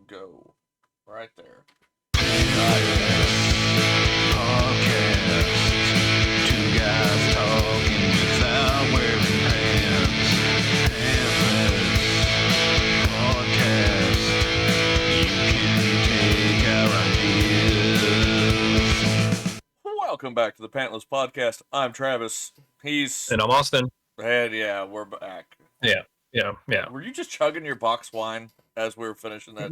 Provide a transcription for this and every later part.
go. Right there. Podcast. Two guys talking without wearing pants. Pantless. Podcast. You can take our ideas. Welcome back to the Pantless Podcast. I'm Travis. He's... And I'm Austin. And yeah, we're back. Yeah. Were you just chugging your box wine as we were finishing that?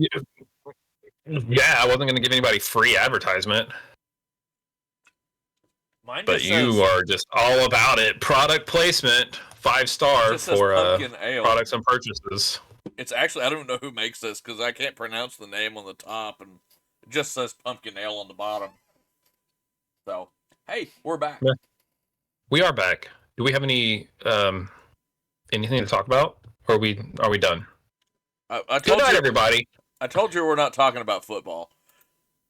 Yeah, I wasn't going to give anybody free advertisement. Mine But you are just all about it. Product placement, 5-star for products and purchases. It's actually, I don't know who makes this because I can't pronounce the name on the top and it just says pumpkin ale on the bottom. So, hey, we're back. Yeah. We are back. Do we have any anything to talk about? Or are we done? Good night, everybody. I told you we're not talking about football.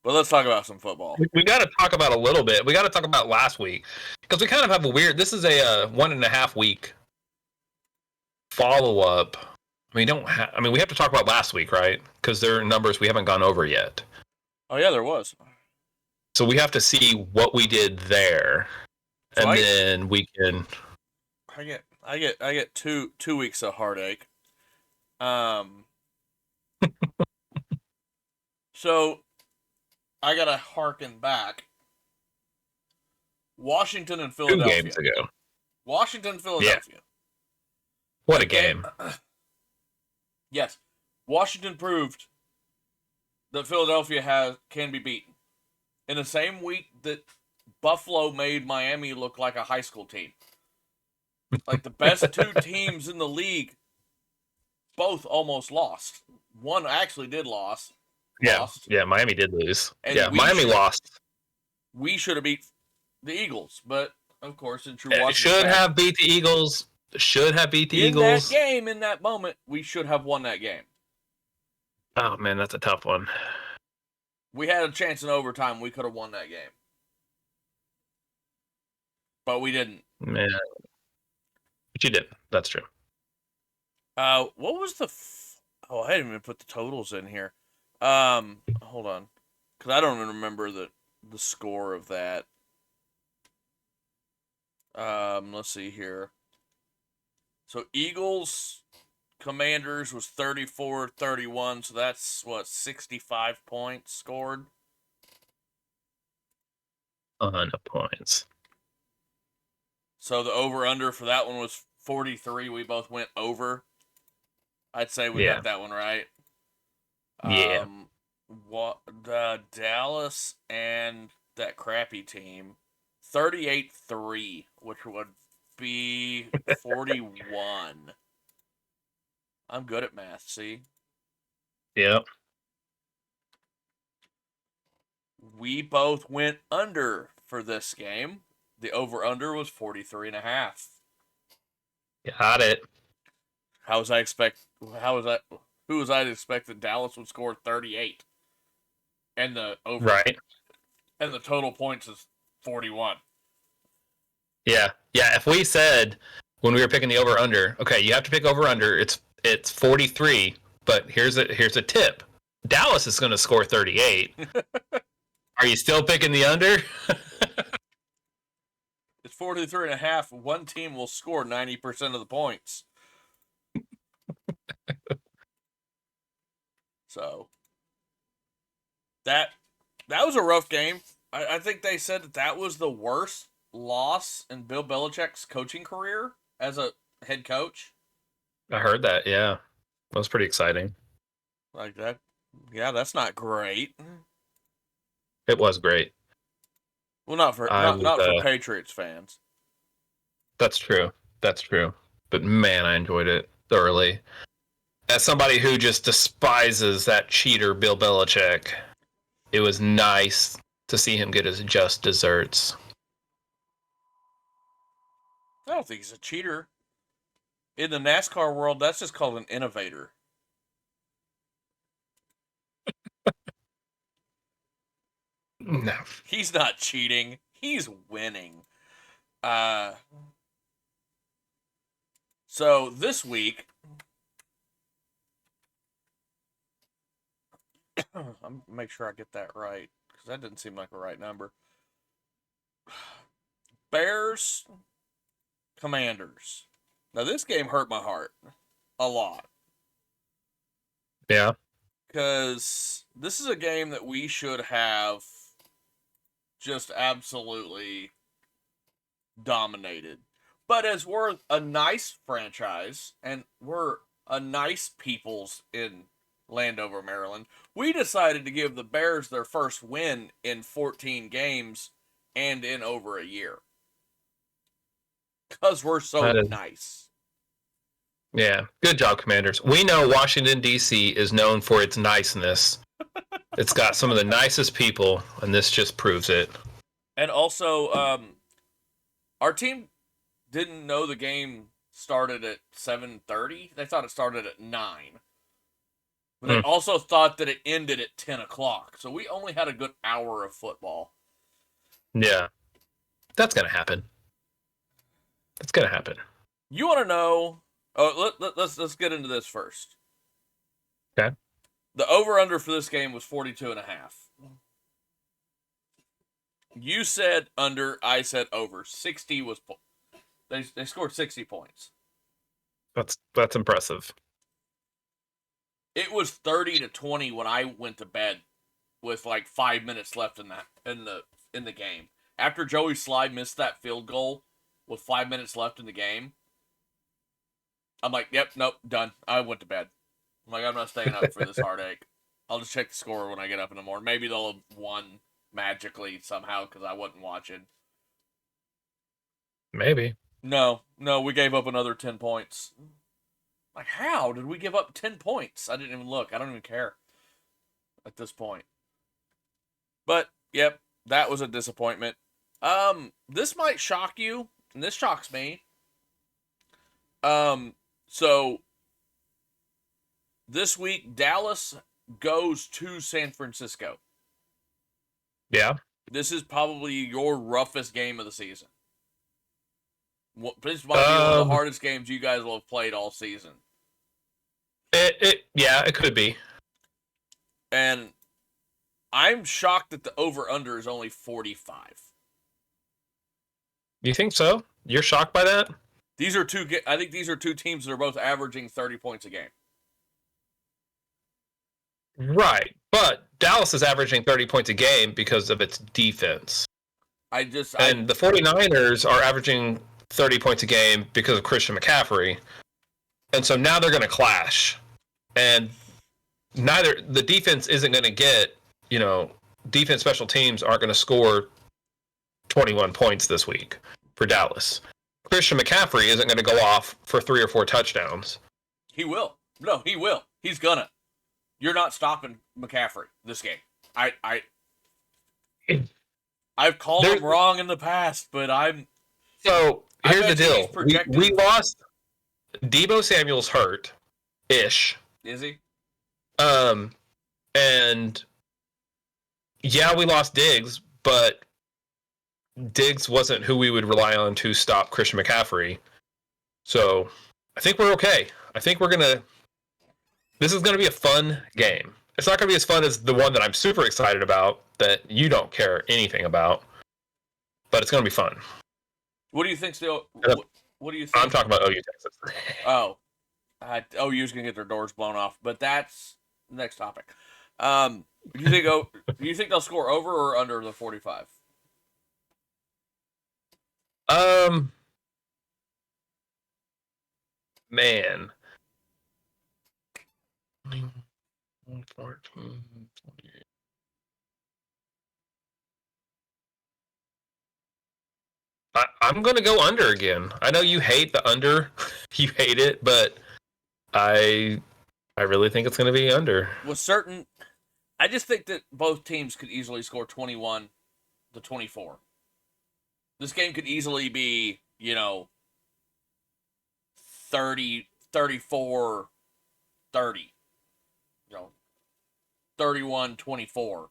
But let's talk about some football. We got to talk about a little bit. We got to talk about last week. Because we kind of have a weird... This is a 1.5 week follow-up. We have to talk about last week, right? Because there are numbers we haven't gone over yet. Oh, yeah, there was. So we have to see what we did there. So then we can... I get two weeks of heartache. So... I gotta harken back. Washington and Philadelphia. 2 games ago. Washington, Philadelphia. Yeah. What a game. Yes. Washington proved that Philadelphia can be beaten. In the same week that Buffalo made Miami look like a high school team. Like the best two teams in the league both almost lost. One actually did lose. Yeah, Miami did lose. And Miami lost. We should have beat the Eagles, but of course, in true Washington should have beat the Eagles. In that game, in that moment, we should have won that game. Oh man, that's a tough one. We had a chance in overtime. We could have won that game, but we didn't. Man, but you didn't. That's true. What was the? I didn't even put the totals in here. Hold on, because I don't even remember the score of that. Let's see here. So Eagles Commanders was 34-31, so that's 65 points scored. Ton of points. So the over/under for that one was 43. We both went over. I'd say we got that one right. Yeah. Dallas and that crappy team, 38-3, which would be 41. I'm good at math, see? Yep. We both went under for this game. The over/under was 43.5. Got it. Who was I to expect that Dallas would score 38? And the over right. And the total points is 41. Yeah. If we said when we were picking the over/under, okay, you have to pick over/under. It's 43, but here's a tip. Dallas is going to score 38. Are you still picking the under? It's 43.5. One team will score 90% of the points. So that was a rough game. I think they said that was the worst loss in Bill Belichick's coaching career as a head coach. I heard that, yeah. That was pretty exciting. Like that. Yeah, that's not great. It was great. Well, not for Patriots fans. That's true. But man, I enjoyed it thoroughly. As somebody who just despises that cheater Bill Belichick, it was nice to see him get his just desserts. I don't think he's a cheater. In the NASCAR world, that's just called an innovator. No. He's not cheating. He's winning. So this week, I'm make sure I get that right because that didn't seem like the right number. Bears, Commanders. Now this game hurt my heart a lot Yeah. because this is a game that we should have just absolutely dominated. But as we're a nice franchise and we're a nice peoples in Landover, Maryland, we decided to give the Bears their first win in 14 games and in over a year. Because we're so nice. Yeah. Good job, Commanders. We know Washington, D.C. is known for its niceness. It's got some of the nicest people, and this just proves it. And also, our team didn't know the game started at 7:30. They thought it started at 9. But they also thought that it ended at 10 o'clock. So we only had a good hour of football. Yeah. That's going to happen. That's going to happen. You want to know... Oh, let's get into this first. Okay. The over-under for this game was 42.5. You said under, I said over. 60 was... They scored 60 points. That's impressive. It was 30-20 when I went to bed with like 5 minutes left in the game. After Joey Slye missed that field goal with 5 minutes left in the game, I'm like, yep, nope, done. I went to bed. I'm like, I'm not staying up for this heartache. I'll just check the score when I get up in the morning. Maybe they'll have won magically somehow because I wasn't watching. Maybe. No, we gave up another 10 points. Like, how did we give up 10 points? I didn't even look. I don't even care at this point. But, yep, that was a disappointment. This might shock you, and this shocks me. So, this week, Dallas goes to San Francisco. Yeah. This is probably your roughest game of the season. This might be one of the hardest games you guys will have played all season. It could be. And I'm shocked that the over-under is only 45. You think so? You're shocked by that? I think these are two teams that are both averaging 30 points a game. Right. But Dallas is averaging 30 points a game because of its defense. And the 49ers are averaging 30 points a game because of Christian McCaffrey. And so now they're going to clash. And the defense isn't going to get, defense special teams aren't going to score 21 points this week for Dallas. Christian McCaffrey isn't going to go off for 3 or 4 touchdowns. He will. No, he will. He's gonna. You're not stopping McCaffrey this game. I've called him wrong in the past, but So here's the deal. We lost Deebo Samuel's hurt-ish. Is he? And yeah, we lost Diggs, but Diggs wasn't who we would rely on to stop Christian McCaffrey. So I think we're okay. I think this is going to be a fun game. It's not going to be as fun as the one that I'm super excited about that you don't care anything about, but it's going to be fun. What do you think? What do you think? I'm talking about OU Texas. Oh, OU's going to get their doors blown off, but that's the next topic. Do you think they'll score over or under the 45? Man. 14, 48. I'm going to go under again. I know you hate the under. You hate it, but I really think it's going to be under. I just think that both teams could easily score 21-24. This game could easily be, 30, 34, 30. 31-24.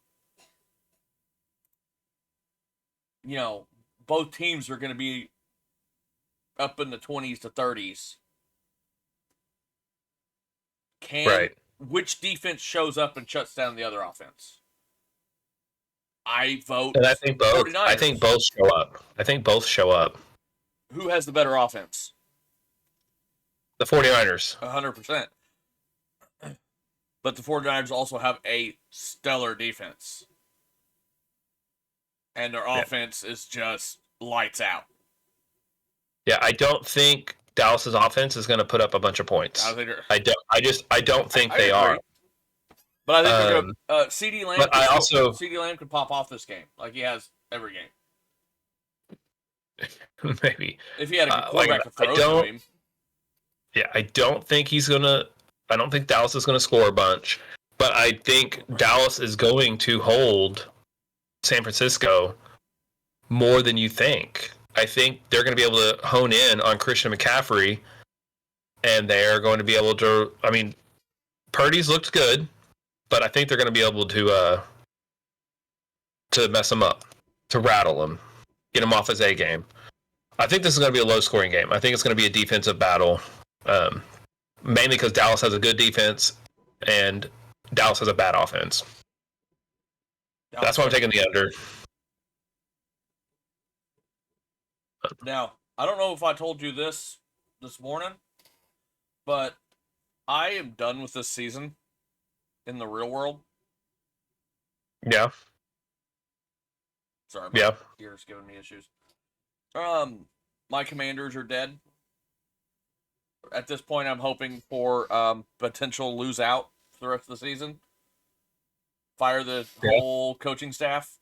Both teams are going to be up in the 20s to 30s. Right. which defense shows up and shuts down the other offense. I vote And I think both. 49ers. I think both show up. I think both show up. Who has the better offense? The 49ers. 100%. But the 49ers also have a stellar defense. And their offense is just lights out. Yeah, I don't think Dallas's offense is going to put up a bunch of points. I don't think they are. But I think they're going to. CD Lamb. But CD Lamb could pop off this game like he has every game. Maybe if he had a quarterback to throw to him. Yeah, I don't think Dallas is gonna score a bunch, but I think Dallas is going to hold San Francisco more than you think. I think they're going to be able to hone in on Christian McCaffrey, and they're going to be able to. I mean, Purdy's looked good, but I think they're going to be able to mess him up, to rattle him, get him off his A game. I think this is going to be a low-scoring game. I think it's going to be a defensive battle, mainly because Dallas has a good defense and Dallas has a bad offense. That's why I'm taking the under. Now, I don't know if I told you this morning, but I am done with this season in the real world. Yeah. Sorry, my ear's giving me issues. My Commanders are dead. At this point, I'm hoping for potential lose out for the rest of the season. Fire the whole coaching staff.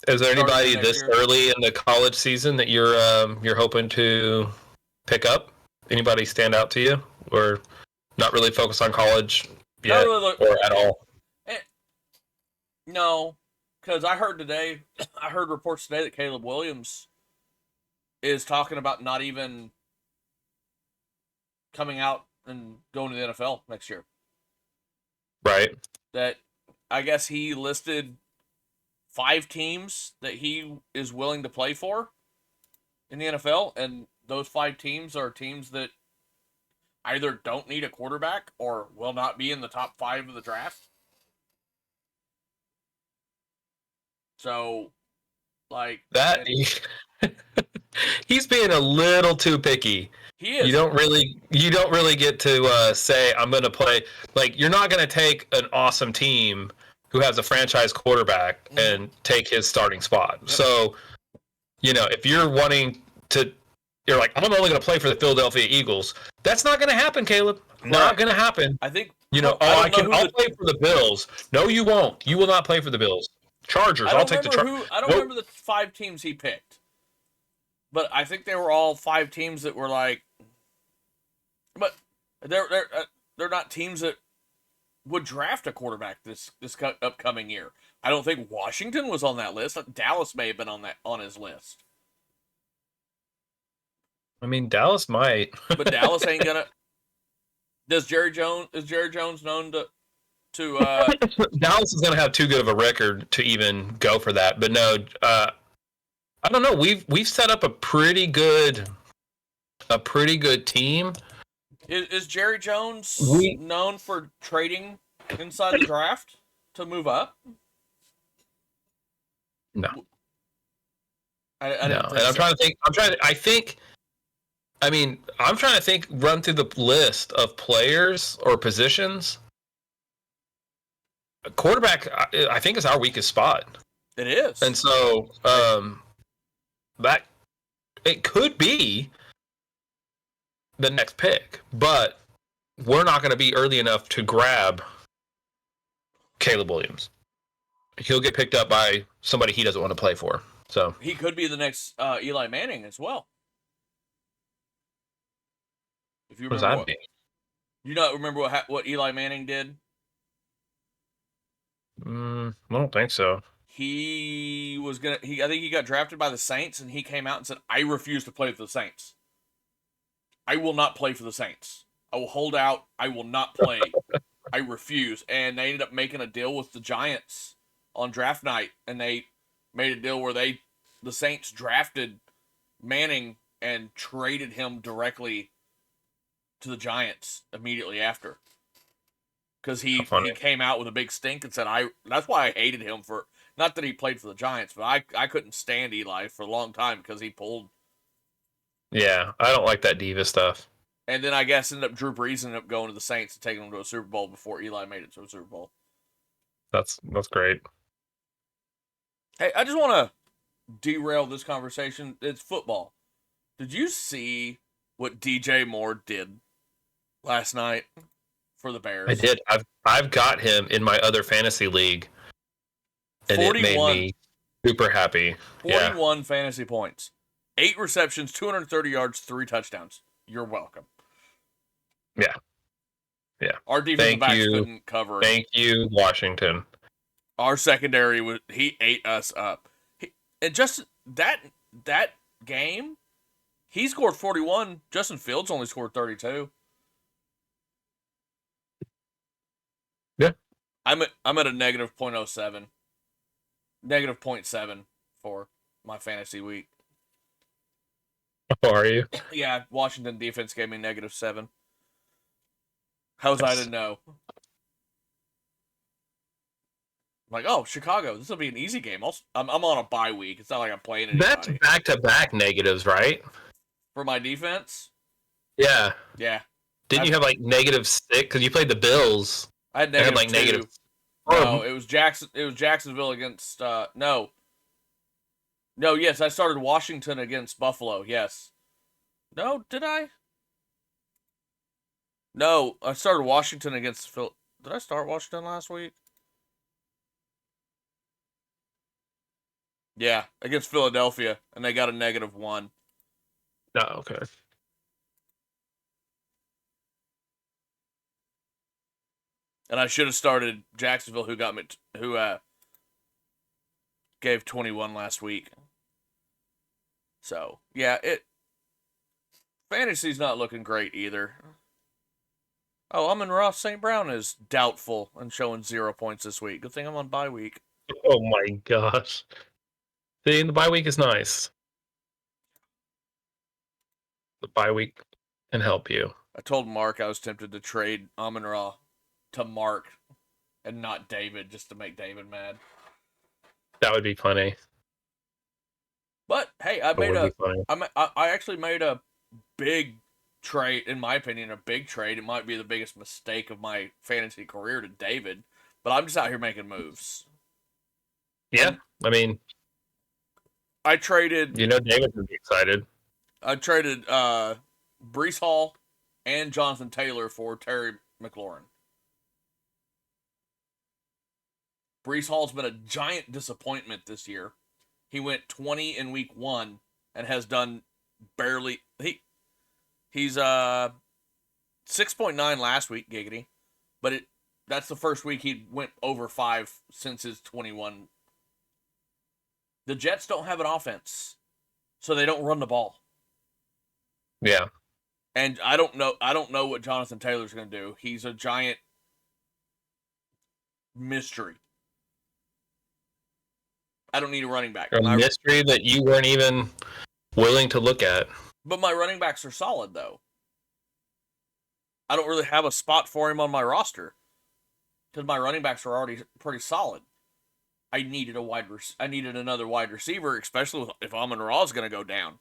Is there anybody this early in the college season that you're hoping to pick up? Anybody stand out to you, or not really focus on college yet, or at all? No, because I heard reports today that Caleb Williams is talking about not even coming out and going to the NFL next year. Right. That I guess he listed 5 teams that he is willing to play for in the NFL, and those 5 teams are teams that either don't need a quarterback or will not be in the top 5 of the draft. So, like that, he's being a little too picky. He is. You don't really get to say I'm going to play. Like, you're not going to take an awesome team who has a franchise quarterback and take his starting spot. Yep. So, if you're wanting to, you're like, I'm only going to play for the Philadelphia Eagles. That's not going to happen, Caleb. Not going to happen. I think. I'll play for the Bills. No, you won't. You will not play for the Bills. Chargers. I'll take the Chargers. I don't remember the 5 teams he picked, but I think they were all 5 teams that were like. But they're not teams that would draft a quarterback this upcoming year. I don't think Washington was on that list. Dallas may have been on his list. I mean, Dallas might, but Dallas ain't gonna. Is Jerry Jones known to? Dallas is gonna have too good of a record to even go for that. But no, I don't know. We've set up a pretty good team. Is Jerry Jones known for trading inside the draft to move up? No. No. And I'm trying to think, run through the list of players or positions. Quarterback, I think, is our weakest spot. It is. And so, that it could be the next pick, but we're not going to be early enough to grab Caleb Williams. He'll get picked up by somebody he doesn't want to play for. So he could be the next Eli Manning as well. If you remember, you don't remember what Eli Manning did? I don't think so. I think he got drafted by the Saints, and he came out and said, "I refuse to play for the Saints. I will not play for the Saints. I will hold out. I will not play. I refuse." And they ended up making a deal with the Giants on draft night, and they made a deal where the Saints drafted Manning and traded him directly to the Giants immediately after. because How he funny. came out with a big stink and said that's why I hated him for not that he played for the Giants, but I couldn't stand Eli for a long time because he pulled. Yeah, I don't like that diva stuff. And then I guess Drew Brees ended up going to the Saints and taking them to a Super Bowl before Eli made it to a Super Bowl. That's great. Hey, I just want to derail this conversation. It's football. Did you see what DJ Moore did last night for the Bears? I did. I've got him in my other fantasy league, and it made me super happy. 41 fantasy points, 8 receptions, 230 yards, 3 touchdowns. You're welcome. Yeah. Our defensive backs couldn't cover. Thank you, Washington. Our secondary he ate us up. And just that game, he scored 41. Justin Fields only scored 32. Yeah. I'm at a negative 0.07. Negative 0.7 for my fantasy week. How are you? Yeah, Washington defense gave me -7. How was I to know? I'm like, oh, Chicago, this will be an easy game. I'm on a bye week. It's not like I'm playing anybody. That's back-to-back negatives, right? For my defense? Yeah. Yeah. Didn't you have like -6? Because you played the Bills. I had -2. No, it was Jacksonville against no. No, yes, I started Washington against Buffalo, yes. No, did I? No, I started Washington against Phil. Did I start Washington last week? Yeah, against Philadelphia, and they got a -1. No, okay. And I should have started Jacksonville, who gave 21 last week. So yeah, fantasy's not looking great either. Oh, Amon-Ra St. Brown is doubtful and showing 0 points this week. Good thing I'm on bye week. Oh my gosh. See, the bye week is nice. The bye week can help you. I told Mark I was tempted to trade Amon-Ra to Mark and not David just to make David mad. That would be funny. But hey, I actually made a big trade, in my opinion, a big trade. It might be the biggest mistake of my fantasy career to David, but I'm just out here making moves. Yeah, I mean, I traded. David would be excited. I traded Brees Hall and Jonathan Taylor for Terry McLaurin. Brees Hall's been a giant disappointment this year. He went 20 in week 1 and has done barely. He's 6.9 last week, giggity, but that's the first week he went over 5 since his 21. The Jets don't have an offense, so they don't run the ball. Yeah. And I don't know what Jonathan Taylor's going to do. He's a giant mystery. I don't need a running back. A mystery that you weren't even willing to look at. But my running backs are solid, though. I don't really have a spot for him on my roster because my running backs are already pretty solid. I needed another wide receiver, especially if Amon-Ra is going to go down.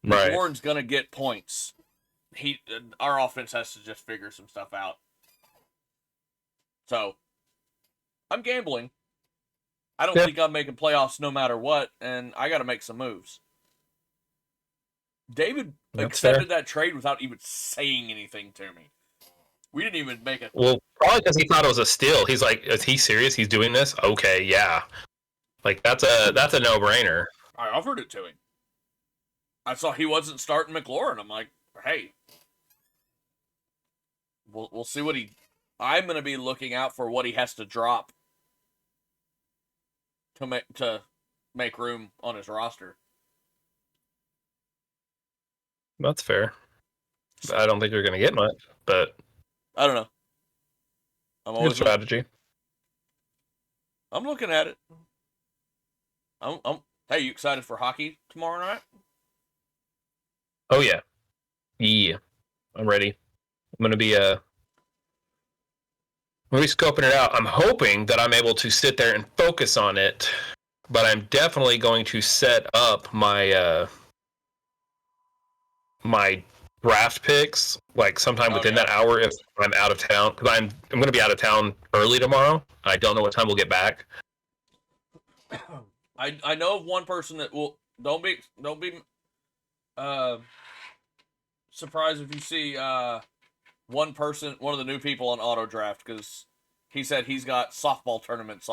Right. Warren's going to get points. Our offense has to just figure some stuff out. So, I'm gambling. I don't think I'm making playoffs no matter what, and I got to make some moves. David accepted that trade without even saying anything to me. We didn't even make it. Well, probably because he thought it was a steal. He's like, is he serious? He's doing this? Okay, yeah. Like, that's a no-brainer. I offered it to him. I saw he wasn't starting McLaurin. I'm like, hey, we'll see what I'm going to be looking out for what he has to drop to make room on his roster. That's fair. I don't think you're going to get much, but I don't know. I'm always good strategy. I'm looking at it. Hey, you excited for hockey tomorrow night? Oh yeah, I'm ready. I'm gonna be When we scoping it out, I'm hoping that I'm able to sit there and focus on it, but I'm definitely going to set up my draft picks like sometime within that hour if I'm out of town, because I'm going to be out of town early tomorrow. I don't know what time we'll get back. I know of one person that will don't be surprised if you see one of the new people on auto draft, because he said he's got softball tournaments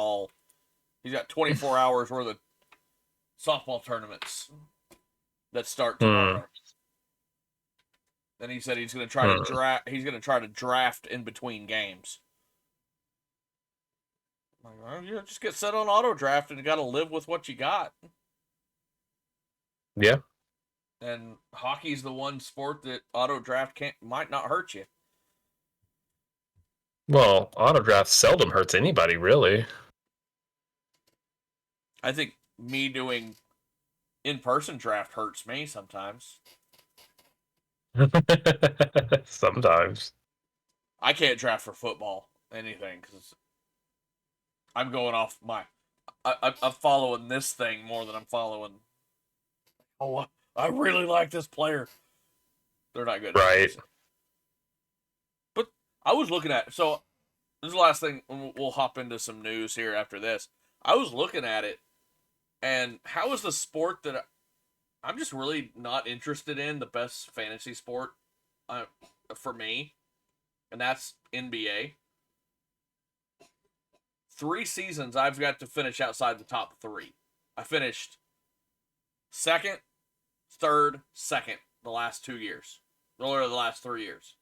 he's got 24 hours worth of softball tournaments that start tomorrow. Then he said he's going to try to draft. He's going to try to draft in between games. Like, well, you just get set on auto draft and you got to live with what you got. Yeah. And hockey's the one sport that auto draft might not hurt you. Well, auto draft seldom hurts anybody, really. I think me doing in-person draft hurts me sometimes. Sometimes. I can't draft for football, anything, because I'm going off I'm following this thing more than I'm following. Oh, I really like this player. They're not good. Right. But I was looking at, so this is the last thing. We'll hop into some news here after this. I was looking at it, and how is the sport that I'm just really not interested in, the best fantasy sport for me, and that's NBA. 3 seasons I've got to finish outside the top 3. I finished second, third, second the last 2 years. Or the last 3 years.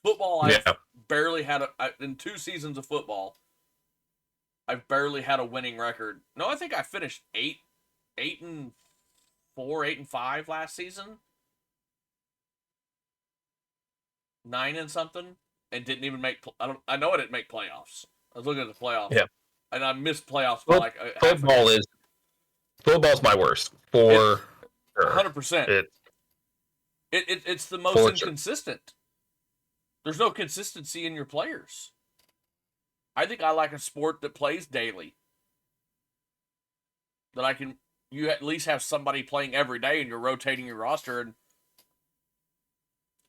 Football, I've barely had in 2 seasons of football, I've barely had a winning record. No, I think I finished 8-4, 8-5 last season. 9 and something, and didn't even make. I know I didn't make playoffs. I was looking at the playoffs. Yeah. And I missed playoffs by like football's my worst for 100%. It's the most inconsistent. There's no consistency in your players. I think I like a sport that plays daily. That you at least have somebody playing every day and you're rotating your roster, and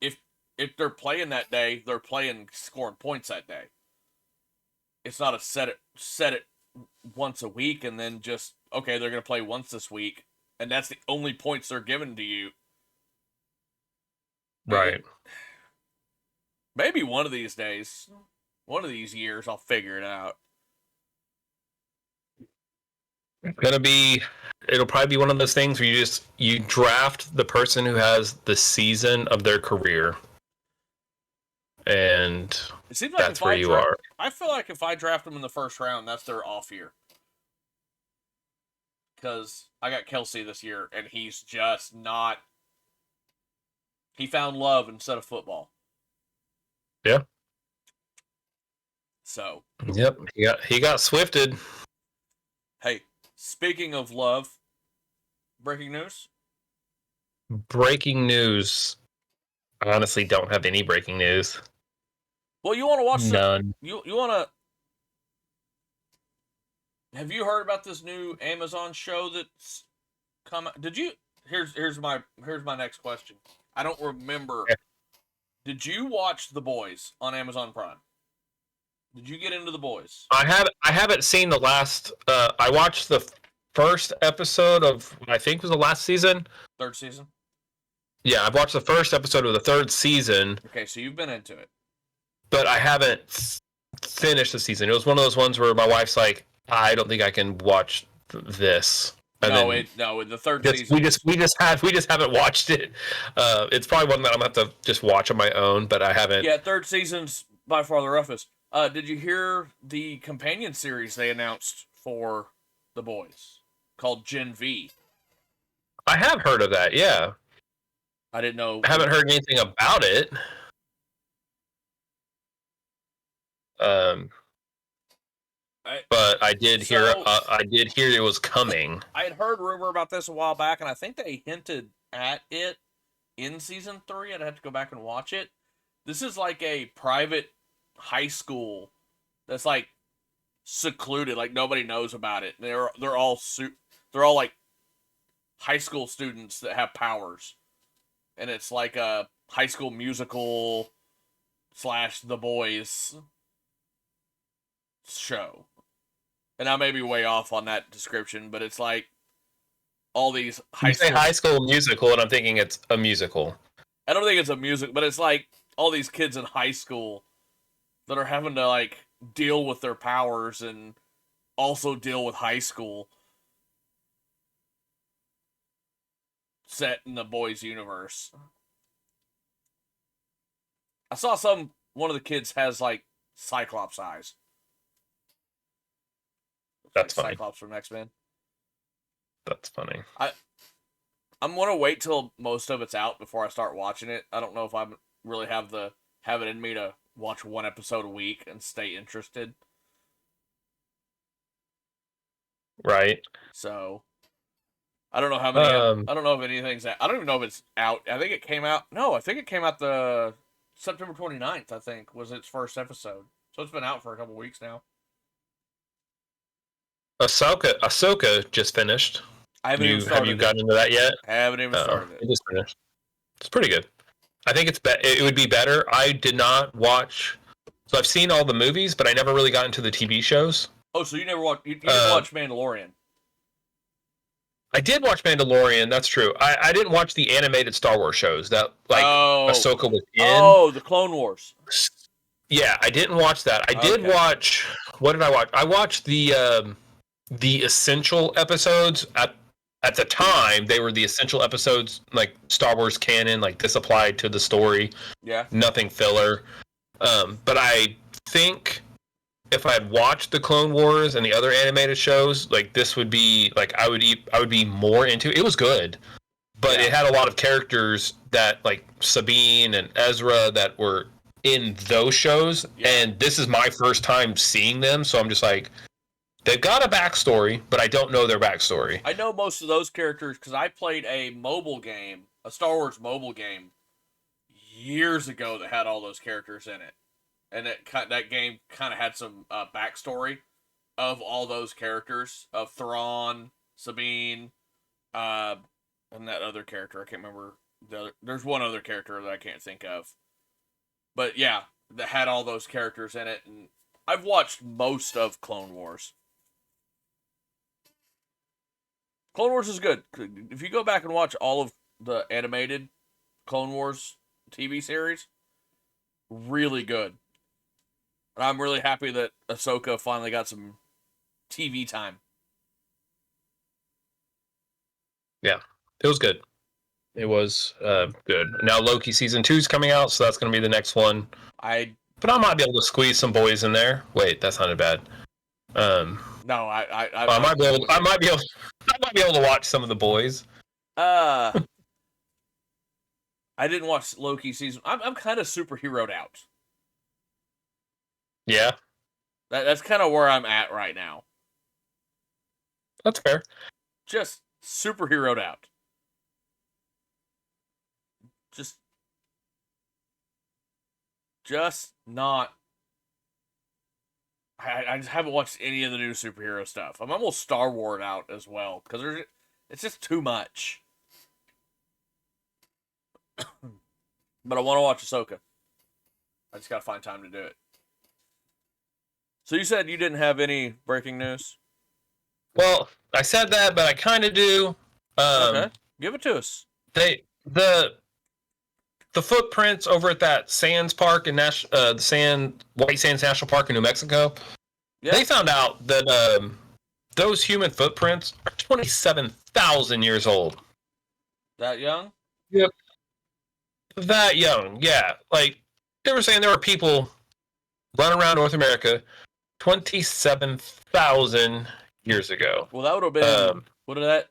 if they're playing that day, they're scoring points that day. It's not a set it once a week and then just, okay, they're going to play once this week, and that's the only points they're given to you. Right. Maybe one of these days, one of these years, I'll figure it out. It'll probably be one of those things where you draft the person who has the season of their career. And it seems like that's where you are. I feel like if I draft them in the first round, that's their off year. Because I got Kelsey this year, and he's just not. He found love instead of football. Yeah. So. Yep, he got swifted. Hey, speaking of love, breaking news. Breaking news. I honestly don't have any breaking news. Well, you want to watch none? You want to? Have you heard about this new Amazon show that's come? Did you? Here's my next question. I don't remember. Yeah. Did you watch The Boys on Amazon Prime? Did you get into The Boys? I haven't seen the last. I watched the first episode of what I think was the last season. Third season. Yeah, I've watched the first episode of the 3rd season. Okay, so you've been into it. But I haven't finished the season. It was one of those ones where my wife's like, I don't think I can watch this. And in the 3rd season. We just haven't watched it. It's probably one that I'm gonna have to just watch on my own, but I haven't. Yeah, 3rd season's by far the roughest. Did you hear the companion series they announced for The Boys called Gen V? I have heard of that, yeah. I didn't know. I haven't heard anything about it. But I did hear it was coming. I had heard rumor about this a while back, and I think they hinted at it in season 3. I'd have to go back and watch it. This is like a private high school that's like secluded, like nobody knows about it. They're all like high school students that have powers, and it's like a High School Musical / The Boys show. And I may be way off on that description, but it's like all these You say High School Musical, and I'm thinking it's a musical. I don't think it's a music, but it's like all these kids in high school that are having to like deal with their powers and also deal with high school set in the boys' universe. I saw one of the kids has like Cyclops eyes. That's like funny. Cyclops from X-Men. That's funny. I'm gonna wait till most of it's out before I start watching it. I don't know if I really have it in me to watch one episode a week and stay interested. Right. So I don't know how many. I don't know if anything's out. I don't even know if it's out. I think it came out. No, I think it came out the September 29th, I think, was its first episode. So it's been out for a couple weeks now. Ahsoka just finished. I haven't even started. Have you gotten into that yet? I haven't even started it. It just finished. It's pretty good. I think it would be better. I did not watch. So I've seen all the movies, but I never really got into the TV shows. Oh, so you never watched? You didn't watch Mandalorian? I did watch Mandalorian. That's true. I didn't watch the animated Star Wars shows that Ahsoka was in. Oh, the Clone Wars. Yeah, I didn't watch that. I did watch. What did I watch? I watched the essential episodes. At the time, they were the essential episodes, like Star Wars canon, like this applied to the story. Yeah. Nothing filler. But I think if I had watched the Clone Wars and the other animated shows, like this would be like I would be more into it. It was good, but it had a lot of characters that like Sabine and Ezra that were in those shows, and this is my first time seeing them, so I'm just like, they've got a backstory, but I don't know their backstory. I know most of those characters because I played a mobile game, a Star Wars mobile game, years ago that had all those characters in it. And that game kind of had some backstory of all those characters, of Thrawn, Sabine, and that other character. I can't remember. There's one other character that I can't think of. But yeah, that had all those characters in it. And I've watched most of Clone Wars. Clone Wars is good. If you go back and watch all of the animated Clone Wars TV series, really good. And I'm really happy that Ahsoka finally got some TV time. Yeah, it was good. It was good. Now Loki season 2 is coming out, so that's going to be the next one. But I might be able to squeeze some boys in there. Wait, that sounded bad. No, I might be able to watch some of the boys. I didn't watch Loki season. I'm kind of superheroed out. Yeah, that's kind of where I'm at right now. That's fair. Just superheroed out. Just not. I just haven't watched any of the new superhero stuff. I'm almost Star Wars out as well because it's just too much. But I want to watch Ahsoka. I just gotta find time to do it. So you said you didn't have any breaking news? Well, I said that, but I kind of do. Okay, give it to us. The footprints over at that Sands Park in White Sands National Park in New Mexico. Yeah. They found out that those human footprints are 27,000 years old. That young? Yep. That young, yeah. Like they were saying, there were people running around North America 27,000 years ago. Well, that would have been what is that?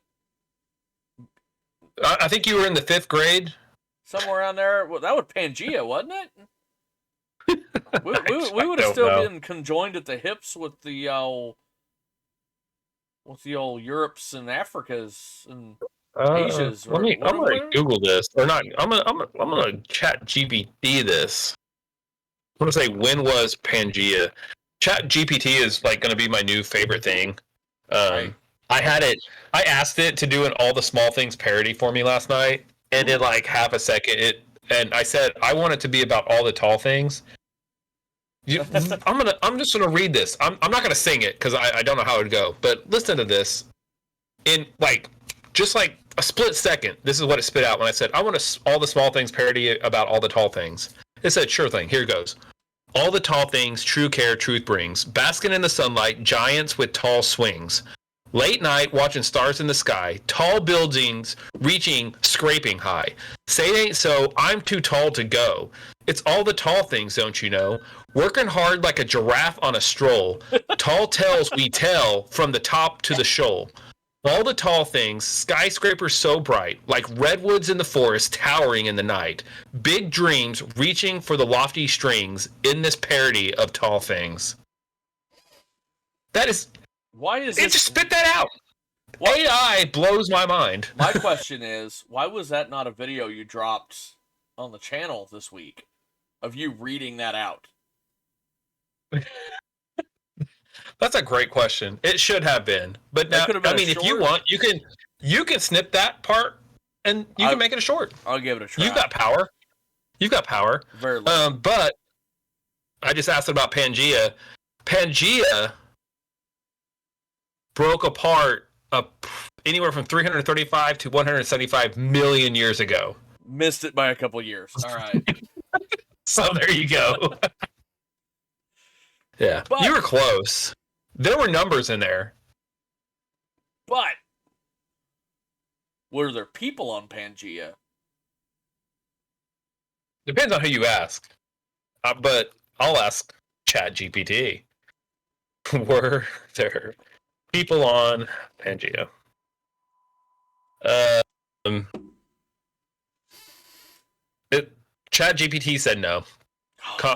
I think you were in the 5th grade. Somewhere around there. Well, that was Pangea, wasn't it? we would have still been conjoined at the hips with the old Europes and Africas and Asias. I'm gonna Google this, or not? I'm gonna chat GPT this. I'm gonna say, when was Pangea? Chat GPT is like going to be my new favorite thing. Right. I asked it to do an All the Small Things parody for me last night, and in like half a second, and I said I want it to be about all the tall things. I'm just gonna read this. I'm not gonna sing it because I don't know how it would go. But listen to this. In like just like a split second, this is what it spit out when I said I want all the small things parody about all the tall things. It said, "Sure thing. Here it goes. All the tall things, true care, truth brings. Basking in the sunlight, giants with tall swings. Late night, watching stars in the sky. Tall buildings reaching, scraping high. Say it ain't so, I'm too tall to go. It's all the tall things, don't you know? Working hard like a giraffe on a stroll. Tall tales we tell from the top to the shoal. All the tall things, skyscrapers so bright, like redwoods in the forest towering in the night. Big dreams reaching for the lofty strings in this parody of tall things." That is... Why is It this? just spit that out. What? AI blows my mind. My question is, why was that not a video you dropped on the channel this week of you reading that out? That's a great question. It should have been, but That now, could have been I mean, a if you short. want, you can snip that part and you can make it a short. I'll give it a try. You've got power. You've got power. Very low. But I just asked about Pangea. Pangea broke apart anywhere from 335 to 175 million years ago. Missed it by a couple years. All right. So there you go. Yeah, But- you were close. There were numbers in there. But were there people on Pangea? Depends on who you ask. But I'll ask ChatGPT. Were there people on Pangea? ChatGPT said no.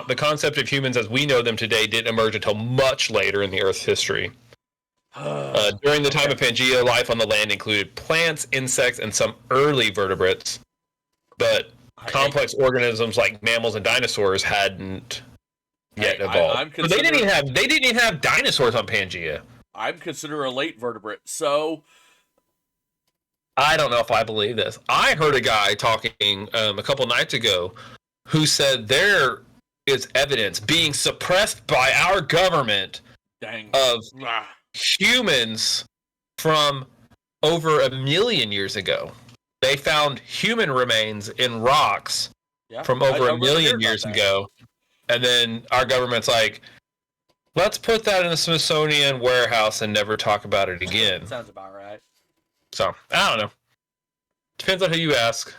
The concept of humans as we know them today didn't emerge until much later in the Earth's history. During the time of Pangea, life on the land included plants, insects, and some early vertebrates. But complex organisms like mammals and dinosaurs hadn't yet evolved. But they didn't even have dinosaurs on Pangea. I'm considered a late vertebrate, so I don't know if I believe this. I heard a guy talking a couple nights ago who said there is evidence being suppressed by our government of humans from over 1 million years ago. They found human remains in rocks from over 1 million years ago. And then our government's like, let's put that in a Smithsonian warehouse and never talk about it again. Sounds about right. So, I don't know. Depends on who you ask.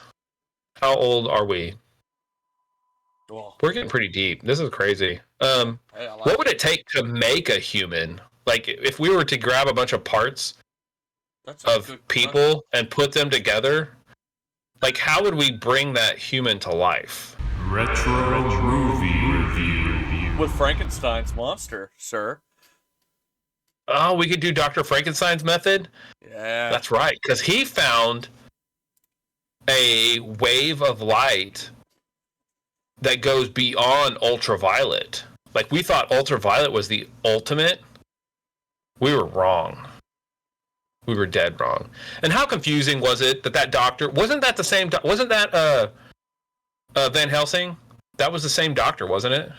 How old are we? Well, We're getting pretty deep. This is crazy. What would it take to make a human? Like, if we were to grab a bunch of parts of people and put them together, like, how would we bring that human to life? Retro movie review. With Frankenstein's monster, sir. Oh, we could do Dr. Frankenstein's method? Yeah. That's right, because he found a wave of light that goes beyond ultraviolet. Like, we thought ultraviolet was the ultimate. We were wrong. We were dead wrong. And how confusing was it that doctor wasn't that the same? Wasn't that Van Helsing? That was the same doctor, wasn't it?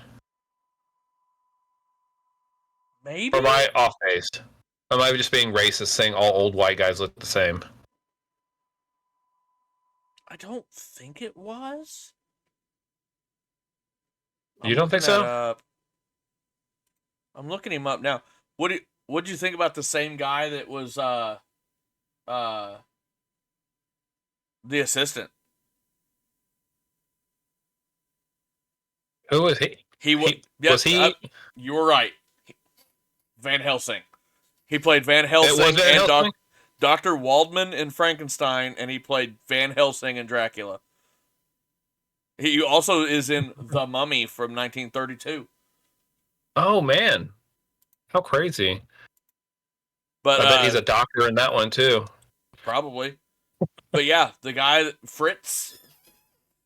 Maybe. Or am I off base? Am I just being racist, saying all old white guys look the same? I don't think it was. You don't think so? I'm looking him up now. What'd you think about the same guy that was the assistant? Who was he? Was he? You were right. Van Helsing. He played Van Helsing Van and Helsing? Dr. Waldman in Frankenstein, and he played Van Helsing in Dracula. He also is in The Mummy from 1932. Oh man, how crazy! But I bet he's a doctor in that one too. Probably. But yeah, the guy Fritz,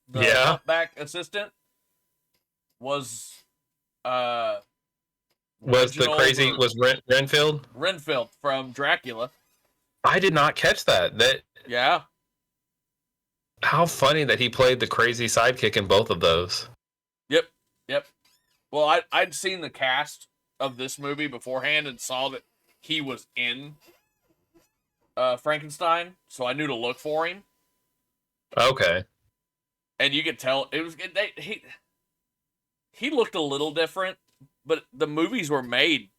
the back assistant, was Was the crazy Renfield? Renfield from Dracula. I did not catch that. Yeah. How funny that he played the crazy sidekick in both of those. Yep. Well, I'd seen the cast of this movie beforehand and saw that he was in Frankenstein, so I knew to look for him. Okay. And you could tell he looked a little different, but the movies were made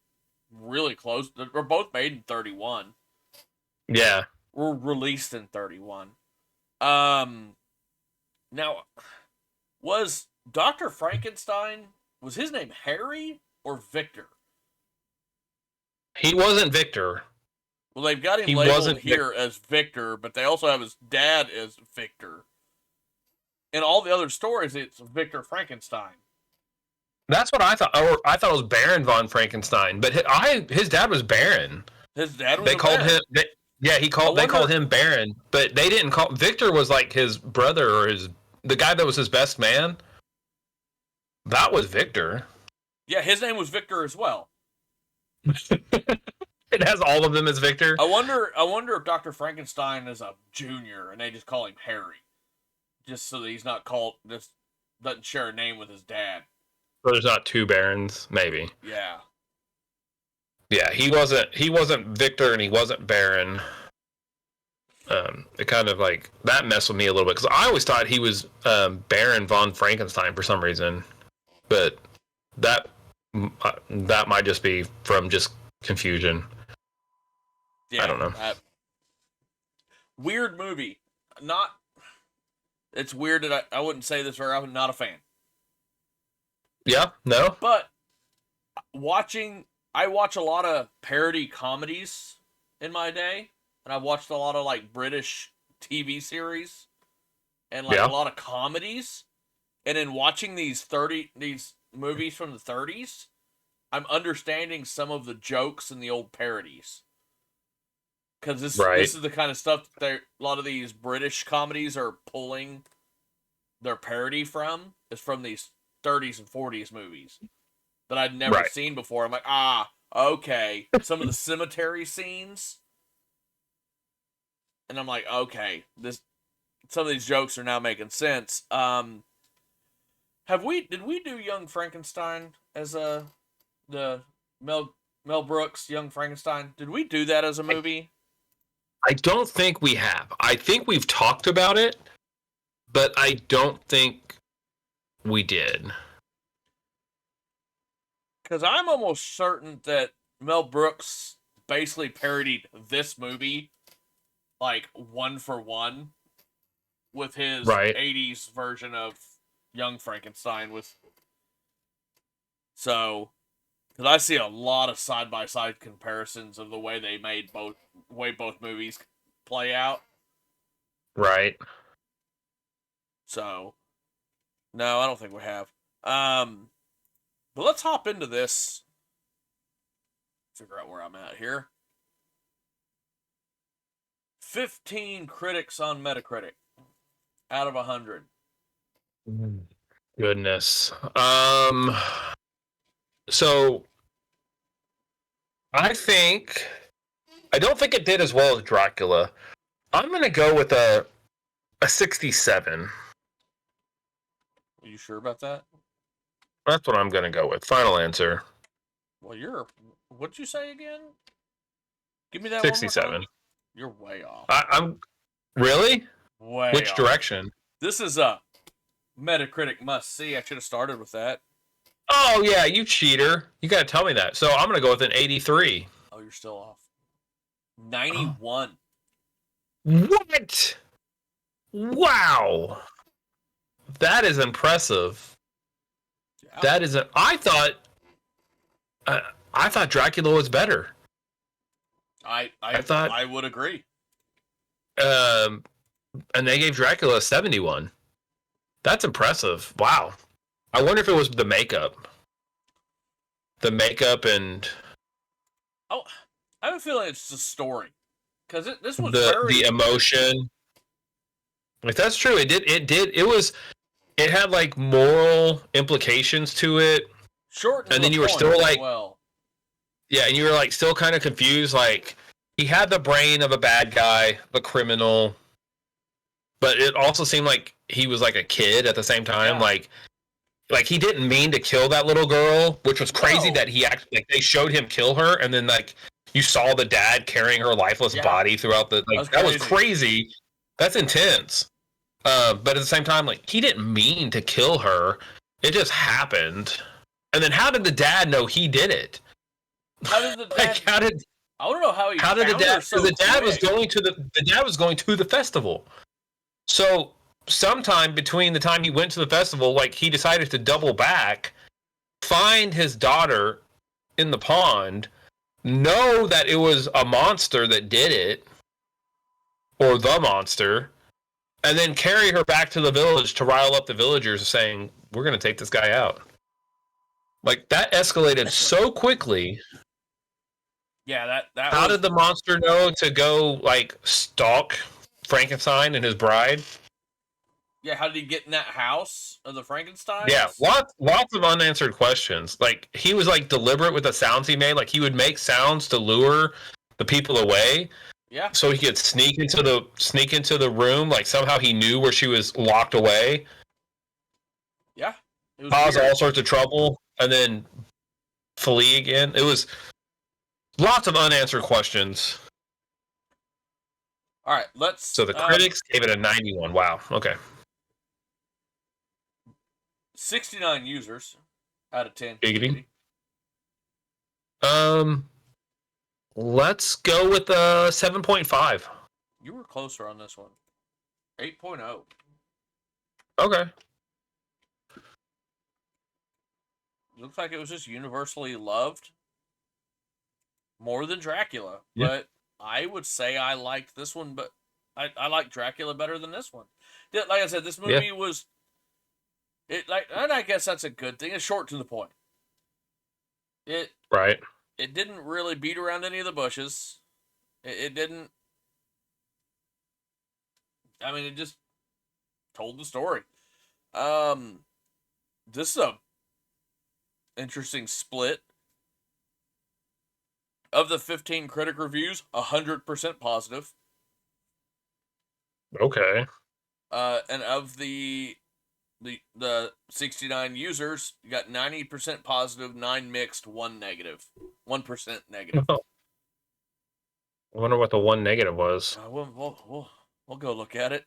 really close. They were both made in 31. Yeah. Were released in 31. Now, was Dr. Frankenstein, was his name Harry or Victor? He wasn't Victor. Well, they've got him labeled here as Victor, but they also have his dad as Victor. In all the other stories, it's Victor Frankenstein. That's what I thought. Or I thought it was Baron von Frankenstein, but his dad was Baron. His dad was. They called him. They called him Baron, but they didn't call Victor was like his brother or the guy that was his best man. That was Victor. Yeah, his name was Victor as well. It has all of them as Victor. I wonder if Dr. Frankenstein is a junior and they just call him Harry, just so that he's not called. Just doesn't share a name with his dad. So there's not two Barons, maybe. Yeah. Yeah, he wasn't Victor and he wasn't Baron. It kind of like that messed with me a little bit because I always thought he was Baron von Frankenstein for some reason, but that might just be from just confusion. Yeah, I don't know. Weird movie. It's weird that I wouldn't say this very often. Not a fan. Yeah, no. But I watch a lot of parody comedies in my day, and I watched a lot of like British TV series and like a lot of comedies. And in watching these movies from the 30s, I'm understanding some of the jokes in the old parodies. Because this is the kind of stuff that a lot of these British comedies are pulling their parody from. Is from these 30s and 40s movies that I'd never seen before. I'm like, okay. Some of the cemetery scenes. And I'm like, okay, some of these jokes are now making sense. Did we do Young Frankenstein as the Mel Brooks Young Frankenstein? Did we do that as a movie? I don't think we have. I think we've talked about it, but I don't think we did. Because I'm almost certain that Mel Brooks basically parodied this movie, like, one for one, with his 80s version of Young Frankenstein. Because I see a lot of side-by-side comparisons of the way they made both movies play out. Right. So, no, I don't think we have. But let's hop into this. Figure out where I'm at here. 15 critics on Metacritic out of 100. Goodness. So I don't think it did as well as Dracula. I'm gonna go with a 67. Are you sure about that? That's what I'm gonna go with. Final answer. Well, what'd you say again? Give me that 67. One more time. You're way off. I'm really? Way Which off. direction? This is a Metacritic must-see. I should have started with that. Oh, yeah, you cheater. You gotta tell me that. So I'm gonna go with an 83. Oh, you're still off. 91. What? Wow. That is impressive. Yeah. That is I thought Dracula was better. I thought I would agree. And they gave Dracula a 71. That's impressive. Wow. I wonder if it was the makeup. The makeup and... Oh, I have a feeling it's the story. Because this was the emotion. If that's true, it had like moral implications to it. Short. And then you were still like... Well. Yeah, and you were like still kind of confused. Like he had the brain of a bad guy, a criminal, but it also seemed like he was like a kid at the same time. Yeah. Like he didn't mean to kill that little girl, which was crazy No. that he actually like they showed him kill her, and then like you saw the dad carrying her lifeless Yeah. body throughout the like that was crazy. That's intense. But at the same time, like he didn't mean to kill her. It just happened. And then how did the dad know he did it? How did the dad? Like how did I want to know how he. how did the found her dad? so the dad was quick. going to the dad was going to the festival. So sometime between the time he went to the festival, like he decided to double back, find his daughter in the pond, know that it was a monster that did it, or the monster, and then carry her back to the village to rile up the villagers, saying, "We're going to take this guy out." Like that escalated so quickly. Yeah, that. How was, did the monster know to go like stalk Frankenstein and his bride? Yeah, how did he get in that house of the Frankenstein? Yeah, lots of unanswered questions. Like he was like deliberate with the sounds he made. Like he would make sounds to lure the people away, Yeah. so he could sneak into the room. Like somehow he knew where she was locked away, Yeah. It was cause weird. all sorts of trouble, and then flee again. It was lots of unanswered questions. All right, let's. So the critics gave it a 91. Wow. Okay. 69 users out of 10. Giggity. Let's go with a 7.5. You were closer on this one. 8.0. Okay. Looks like it was just universally loved more than Dracula. Yeah. But I would say I liked this one, but I like Dracula better than this one. Like I said, this movie was and I guess that's a good thing. It's short to the point. Right. It didn't really beat around any of the bushes. It didn't. I mean, it just told the story. This is a interesting split. Of the 15 critic reviews, 100% positive. Okay. And of the 69 users, you got 90% positive, 9 mixed, 1 negative, 1% negative. I wonder what the one negative was. We'll go look at it.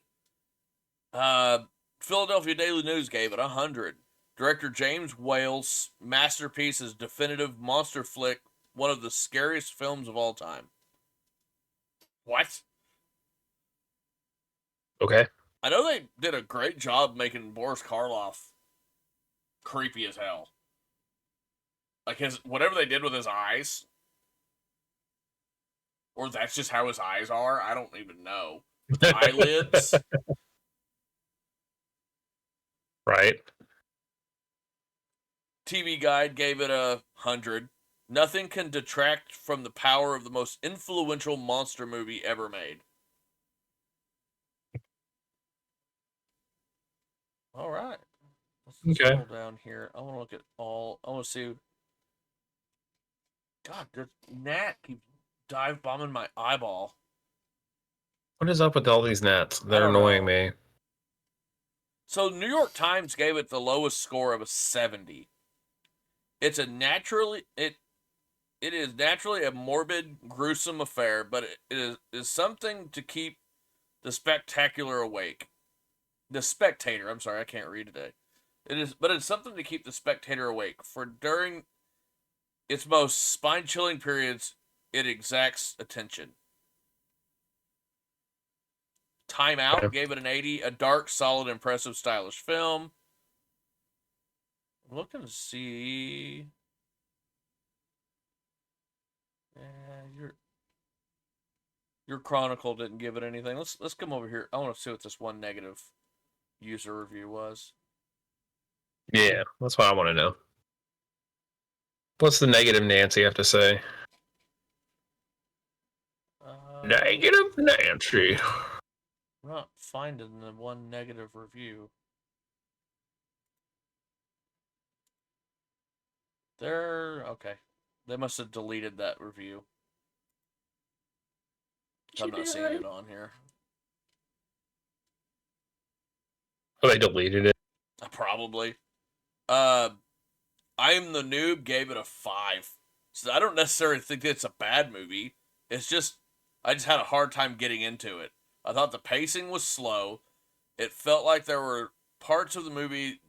Philadelphia Daily News gave it 100. Director James Whale's masterpiece is definitive monster flick, one of the scariest films of all time. What? Okay. I know they did a great job making Boris Karloff creepy as hell. Like whatever they did with his eyes, or that's just how his eyes are. I don't even know. With the eyelids, right? TV Guide gave it 100. Nothing can detract from the power of the most influential monster movie ever made. All right. Let's scroll down here. I want to look at all. I want to see. God, this gnat keeps dive bombing my eyeball. What is up with all these gnats? They're annoying me. So, New York Times gave it the lowest score of a 70. It's a it is naturally a morbid, gruesome affair, but it is something to keep the spectacular awake. The spectator, I'm sorry, I can't read today. It's something to keep the spectator awake. For during its most spine-chilling periods, it exacts attention. Time Out gave it an 80. A dark, solid, impressive, stylish film. I'm looking to see. Your Chronicle didn't give it anything. Let's come over here. I want to see what this one negative user review was. Yeah, that's what I want to know. What's the negative Nancy have to say? Negative Nancy. I'm not finding the one negative review. Okay. They must have deleted that review. I'm not seeing it on here. Oh, they deleted it. Probably. I'm the Noob gave it a 5. So I don't necessarily think it's a bad movie. It's just I just had a hard time getting into it. I thought the pacing was slow. It felt like there were parts of the movie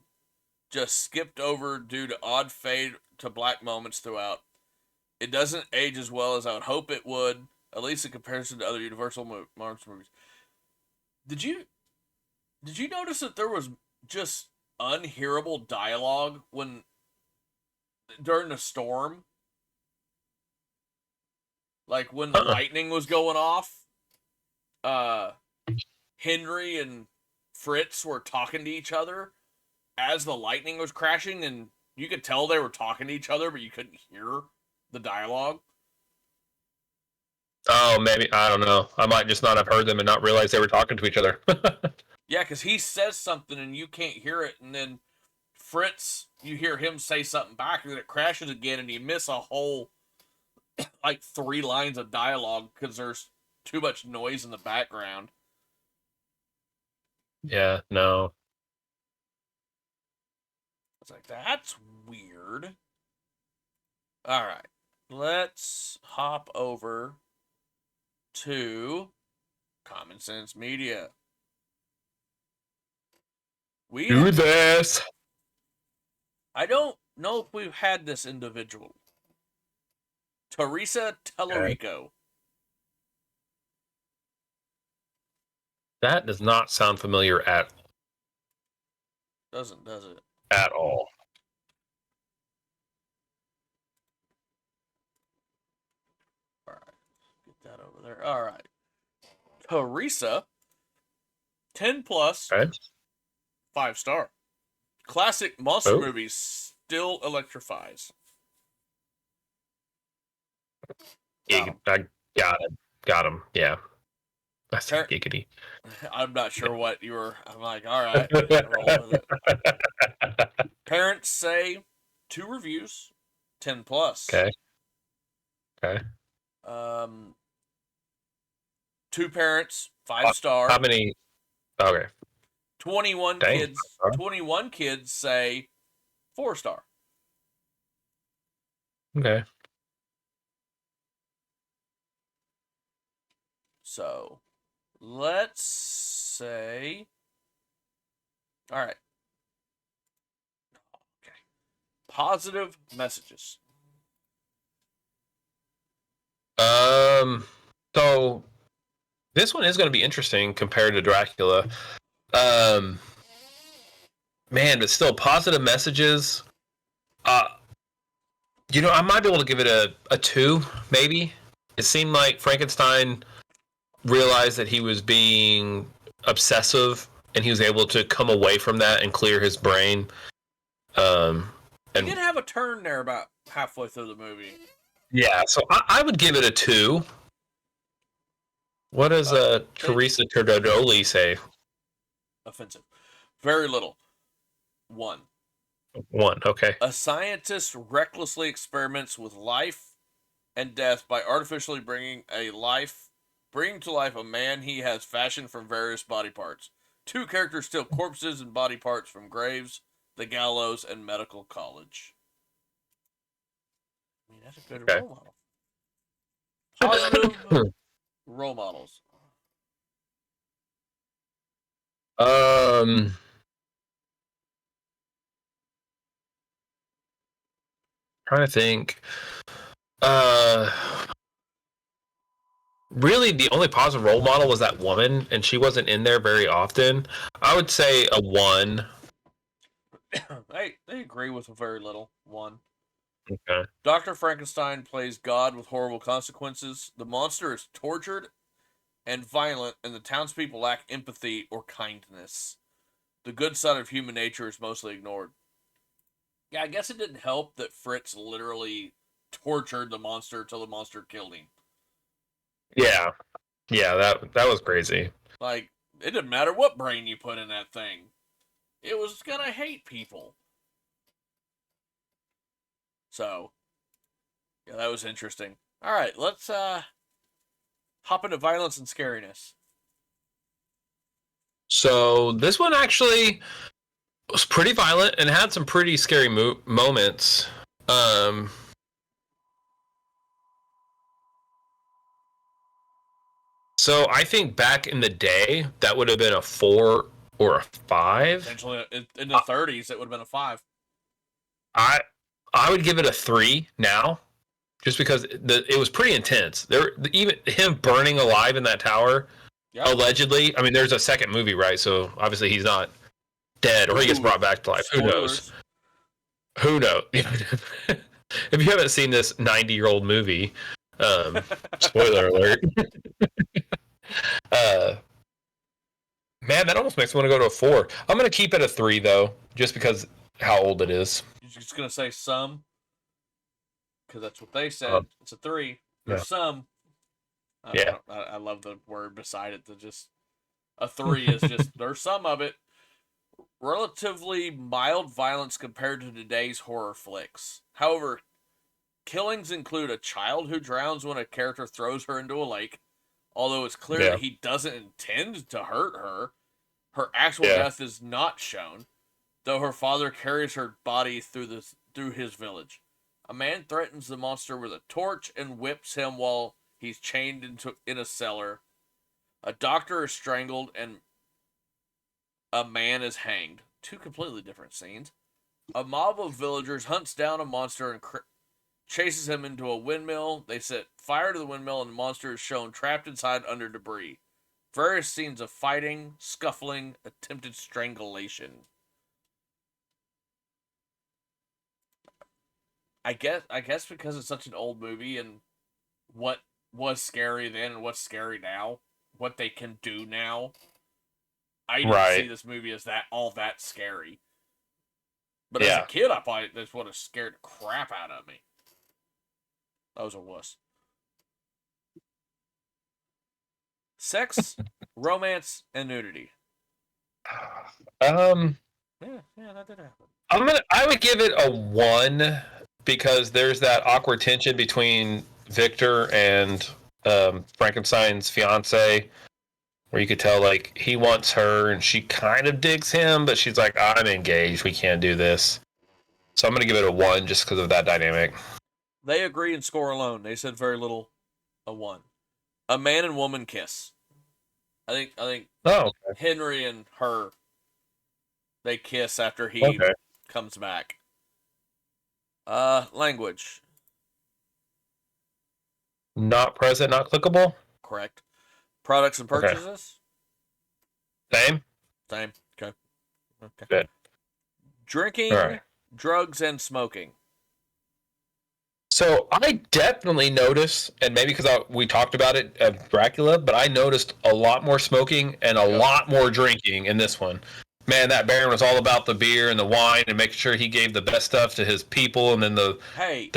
just skipped over due to odd fade to black moments throughout. It doesn't age as well as I would hope it would, at least in comparison to other Universal Monster movies. Did you notice that there was just unhearable dialogue when during the storm? Like when the lightning was going off, Henry and Fritz were talking to each other as the lightning was crashing, and you could tell they were talking to each other, but you couldn't hear the dialogue. Oh, maybe. I don't know. I might just not have heard them and not realize they were talking to each other. Yeah, because he says something and you can't hear it, and then Fritz, you hear him say something back, and then it crashes again, and you miss a whole, like, 3 lines of dialogue because there's too much noise in the background. Yeah, no. It's like, that's weird. All right. Let's hop over to Common Sense Media. Do this. I don't know if we've had this individual. Teresa Tellerico. That does not sound familiar at Doesn't, does it? At all. All right. Get that over there. All right. Teresa, 10 plus, Okay. 5-star. Classic monster movies still electrifies. I got him. Got him. Yeah. That's giggity. I'm not sure what you were. I'm like, all right. Roll with it. Parents say 2 reviews, 10 plus. Okay. Okay. 2 parents, 5-star. How many? Okay. 21 Dang. kids. 21 kids say 4-star. Okay. So, let's say. All right. Okay. Positive messages. So this one is going to be interesting compared to Dracula. Man, but still positive messages. I might be able to give it a 2, maybe. It seemed like Frankenstein realized that he was being obsessive, and he was able to come away from that and clear his brain. He did have a turn there about halfway through the movie. Yeah, so I would give it a 2. What does Teresa Terdodoli say? Offensive. Very little. 1. 1, okay. A scientist recklessly experiments with life and death by artificially bringing to life a man he has fashioned from various body parts. 2 characters steal corpses and body parts from graves, the gallows, and medical college. I mean, that's a good role model. Positive role models. Trying to think. Really, the only positive role model was that woman, and she wasn't in there very often. I would say a 1. They agree with a very little. 1. Okay. Dr. Frankenstein plays God with horrible consequences. The monster is tortured and violent, and the townspeople lack empathy or kindness. The good side of human nature is mostly ignored. Yeah, I guess it didn't help that Fritz literally tortured the monster till the monster killed him. Yeah, that was crazy. Like, it didn't matter what brain you put in that thing. It was gonna hate people. So, Yeah, that was interesting. All right, let's hop into violence and scariness. So this one actually was pretty violent and had some pretty scary moments. Um, so I think back in the day, that would have been a 4 or a 5. Potentially in the 30s, it would have been a 5. I I would give it a 3 now, just because it was pretty intense. Even him burning alive in that tower, Yep. allegedly. I mean, there's a second movie, right? So obviously he's not dead, or he gets brought back to life. Spoilers. Who knows? If you haven't seen this 90-year-old movie, spoiler alert. uh, Man, that almost makes me want to go to a 4. I'm gonna keep it a 3 though, just because how old it is. You're just gonna say some, because that's what they said. It's a 3. There's Yeah. some. Yeah. I love the word beside it. Just a 3 is just there's some of it. Relatively mild violence compared to today's horror flicks. However, killings include a child who drowns when a character throws her into a lake. Although it's clear that he doesn't intend to hurt her, her actual death is not shown. Though her father carries her body through his village. A man threatens the monster with a torch and whips him while he's chained in a cellar. A doctor is strangled and a man is hanged. 2 completely different scenes. A mob of villagers hunts down a monster and chases him into a windmill. They set fire to the windmill and the monster is shown trapped inside under debris. Various scenes of fighting, scuffling, attempted strangulation. I guess because it's such an old movie and what was scary then and what's scary now, what they can do now. I didn't see this movie as that scary. But as a kid, I probably this would have scared the crap out of me. That was a wuss. Sex, romance, and nudity. Yeah, that did happen. I would give it a 1 because there's that awkward tension between Victor and Frankenstein's fiance, where you could tell like he wants her and she kind of digs him, but she's like, I'm engaged, we can't do this. So I'm gonna give it a 1 just because of that dynamic. They agree and score alone. They said very little. A 1. A man and woman kiss. I think Henry and her, they kiss after he comes back. Language. Not present, not clickable. Correct. Products and purchases. Same. Okay. Good. Drinking, drugs, and smoking. So I definitely noticed, and maybe because we talked about it at Dracula, but I noticed a lot more smoking and a lot more drinking in this one. Man, that Baron was all about the beer and the wine and making sure he gave the best stuff to his people, and then the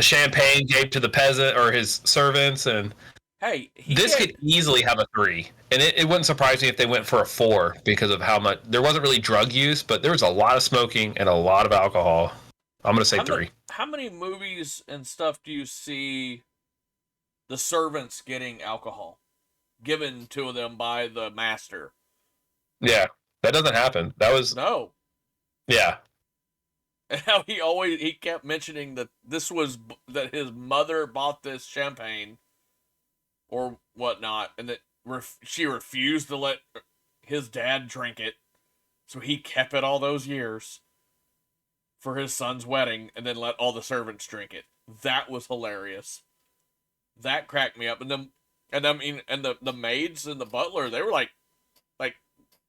champagne gave to the peasant or his servants. And this could easily have a 3, and it wouldn't surprise me if they went for a 4 because of how much there wasn't really drug use, but there was a lot of smoking and a lot of alcohol. I'm gonna say 3. How many movies and stuff do you see the servants getting alcohol given to them by the master? Yeah, that doesn't happen. That was no. Yeah. And how he kept mentioning that that his mother bought this champagne or whatnot, and that she refused to let his dad drink it, so he kept it all those years for his son's wedding, and then let all the servants drink it. That was hilarious. That cracked me up. And the maids and the butler, they were like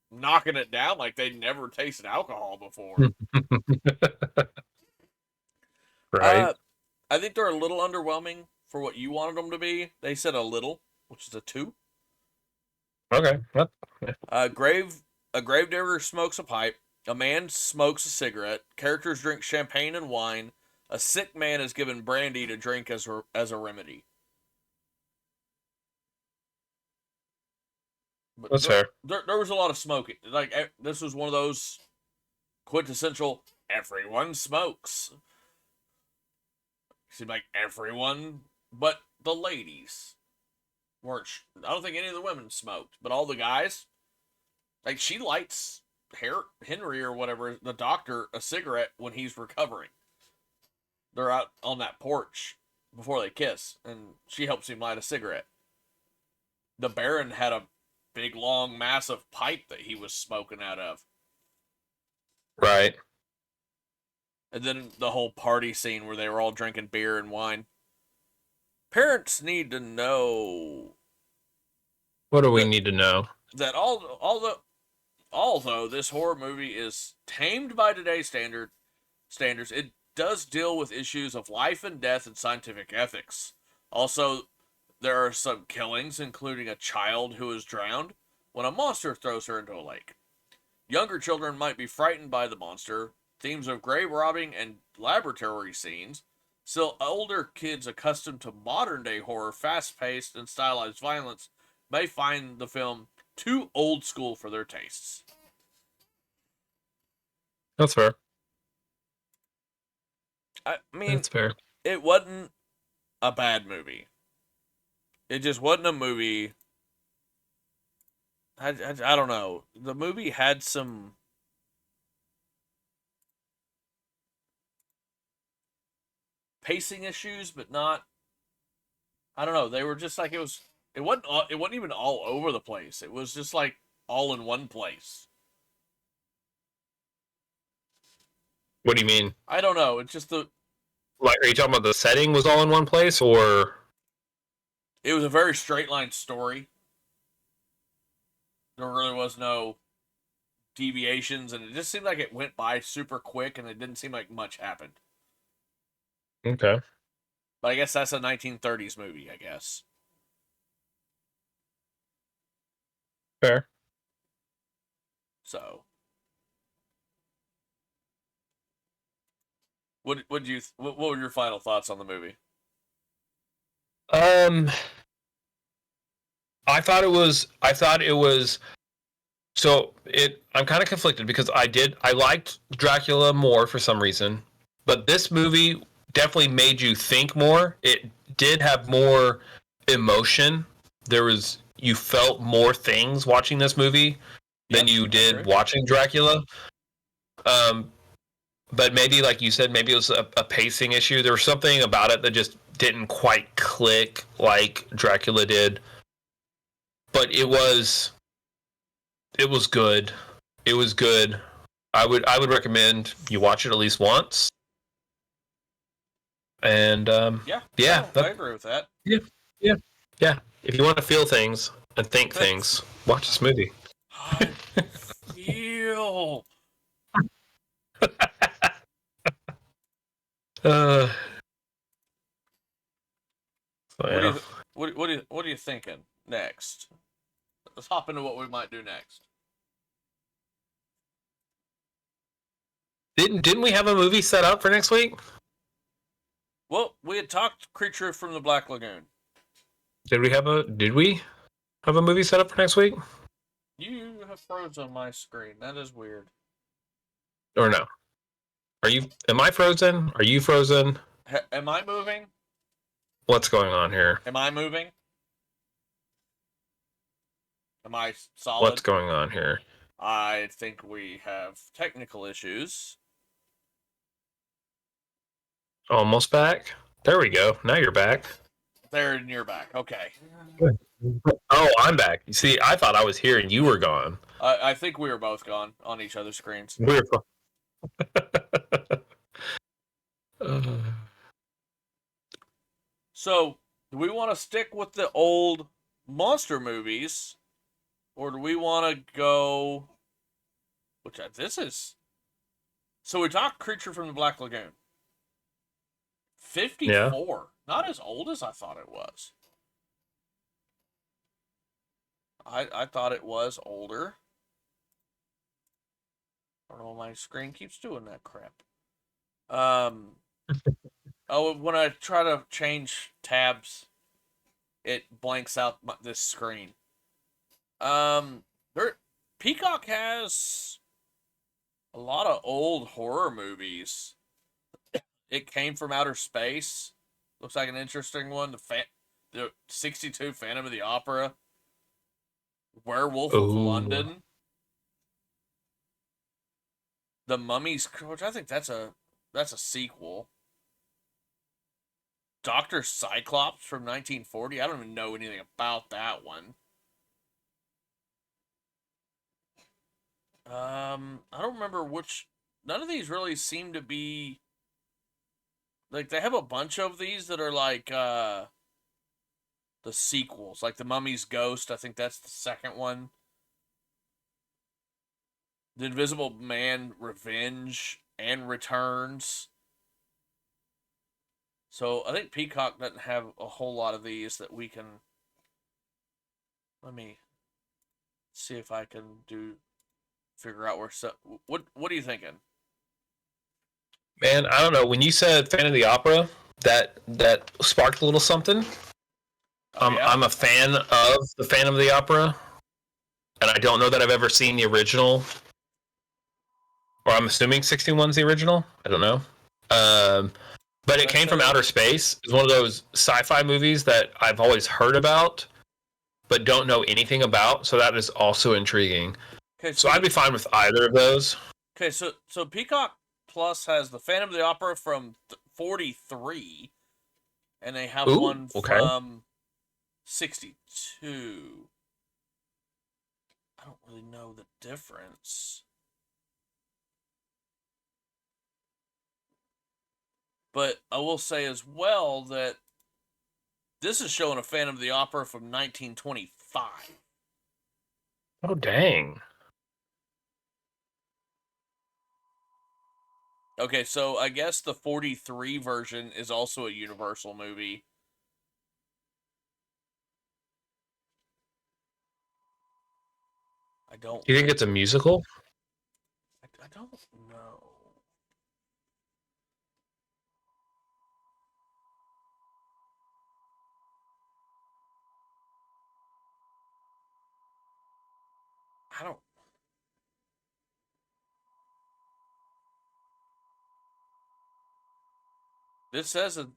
knocking it down like they'd never tasted alcohol before. Right. I think they're a little underwhelming for what you wanted them to be. They said a little, which is a 2. Okay. A gravedigger smokes a pipe. A man smokes a cigarette. Characters drink champagne and wine. A sick man is given brandy to drink as a remedy. But that's fair. There was a lot of smoking. Like, this was one of those quintessential everyone smokes. seemed like everyone but the ladies weren't. I don't think any of the women smoked, but all the guys, like she lights Henry or whatever, the doctor, a cigarette when he's recovering. They're out on that porch before they kiss, and she helps him light a cigarette. The Baron had a big, long, massive pipe that he was smoking out of. Right. And then the whole party scene where they were all drinking beer and wine. Parents need to know What do we need to know? that although this horror movie is tamed by today's standards, it does deal with issues of life and death and scientific ethics. Also, there are some killings, including a child who is drowned when a monster throws her into a lake. Younger children might be frightened by the monster. Themes of grave robbing and laboratory scenes. Still, older kids accustomed to modern day horror, fast paced, and stylized violence may find the film too old school for their tastes. That's fair. I mean, That's fair. it wasn't a bad movie. It just wasn't a movie. I don't know. The movie had some pacing issues, but not. I don't know. They were just like it was. It wasn't. It wasn't even all over the place. It was just like all in one place. What do you mean? I don't know. It's just the. Like, are you talking about the setting was all in one place, or? It was a very straight line story. There really was no deviations, and it just seemed like it went by super quick, and it didn't seem like much happened. Okay. But I guess that's a 1930s movie, I guess. Fair. So, what were your final thoughts on the movie? I thought it was. So I'm kind of conflicted because I liked Dracula more for some reason, but this movie definitely made you think more. It did have more emotion. You felt more things watching this movie than you did watching Dracula. But maybe, like you said, maybe it was a pacing issue. There was something about it that just didn't quite click like Dracula did. But it was good. It was good. I would recommend you watch it at least once. And Yeah, I agree with that. Yeah. If you want to feel things and think things, watch this movie. Feel. So, What are you thinking next? Let's hop into what we might do next. Didn't we have a movie set up for next week? Well, we had talked Creature from the Black Lagoon. Did we have a movie set up for next week? You have frozen on my screen. That is weird. Or no? Am I frozen? Are you frozen? Am I moving? What's going on here? Am I moving? Am I solid? What's going on here? I think we have technical issues. Almost back? There we go. Now you're back. There and you're back. Okay. Oh, I'm back. You see, I thought I was here and you were gone. I think we were both gone on each other's screens. We're So, do we want to stick with the old monster movies, or do we want to go? This is. So we talked Creature from the Black Lagoon. 54. Yeah. Not as old as I thought it was. I thought it was older. I don't know why my screen keeps doing that crap. When I try to change tabs, it blanks out this screen. Peacock has a lot of old horror movies. It Came from Outer Space. looks like an interesting one. The 62 Phantom of the Opera, Werewolf of Ooh. London, The Mummy's, which I think that's a sequel. Doctor Cyclops from 1940. I don't even know anything about that one. I don't remember which. None of these really seem to be like they have a bunch of these that are like the sequels, like The Mummy's Ghost. I think that's the second one. The Invisible Man Revenge and Returns. So I think Peacock doesn't have a whole lot of these that we can. Let me see if I can figure out where. What are you thinking? Man, I don't know. When you said Fan of the Opera, that sparked a little something. Oh yeah. I'm a fan of the Phantom of the Opera, and I don't know that I've ever seen the original. Or I'm assuming 61's the original. I don't know. But it came from outer space. It's one of those sci-fi movies that I've always heard about, but don't know anything about. So that is also intriguing. Okay, so I'd be fine with either of those. Okay, so Peacock Plus has the Phantom of the Opera from 43, and they have one from 62. I don't really know the difference. But I will say as well that this is showing a Phantom of the Opera from 1925. Oh, dang. Okay, so I guess the 43 version is also a Universal movie. I don't. You think it's a musical? I don't know. I don't. This says that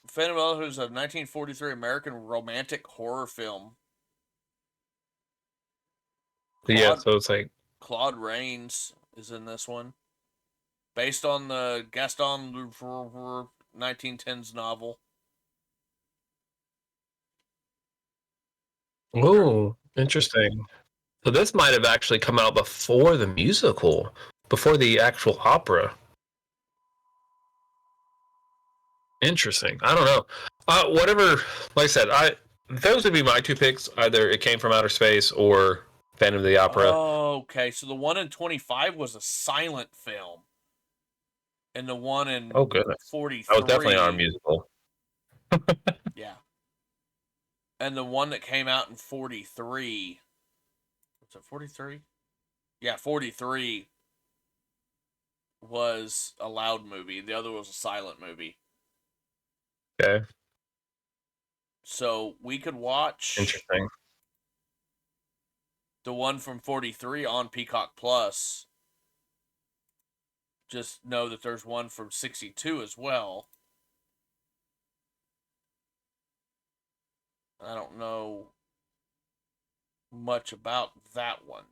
Phantom of the Opera is a 1943 American romantic horror film. Yeah, so it's like Claude Rains is in this one, based on the Gaston Leroux 1910s novel. oh, interesting. So this might have actually come out before the musical, before the actual opera. Interesting. I don't know. Whatever. Like I said, those would be my two picks. Either it came from outer space or Phantom of the Opera. Oh, okay. So the one in 25 was a silent film, and the one in Oh goodness, 43. that was definitely our musical. Yeah, and the one that came out in 43. Was it 43? Yeah, 43 was a loud movie. The other was a silent movie. Okay. So we could watch Interesting. the one from 43 on Peacock Plus. Just know that there's one from 62 as well. I don't know much about that one.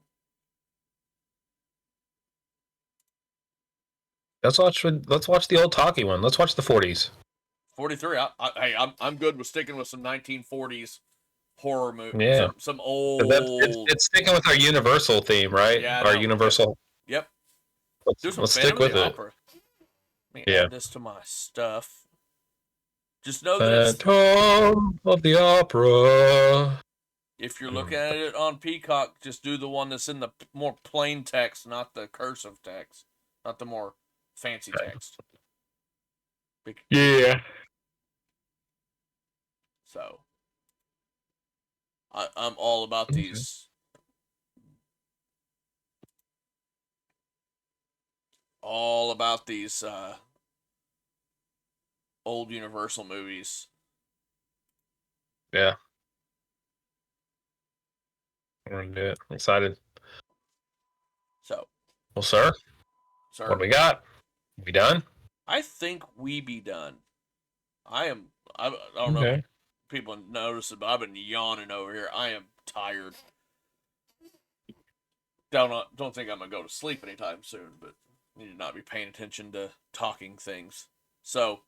Let's watch the old talkie one. Let's watch the 40s. 43. I'm good with sticking with some 1940s horror movie. Yeah. Some old. It's sticking with our Universal theme, right? Yeah. Our Universal. Yep. Let's stick with it. Opera. Let me add this to my stuff. Just know that Phantom of the Opera. if you're looking at it on Peacock, just do the one that's in the more plain text, not the cursive text, not the more fancy text. Yeah. So, I'm all about these. All about these old Universal movies. Yeah. We're gonna do it. I'm excited. So, well, sir, what do we got? We done? I think we be done. I don't know if Okay. people notice it, but I've been yawning over here. I am tired. Don't think I'm gonna go to sleep anytime soon, but need to not be paying attention to talking things. So,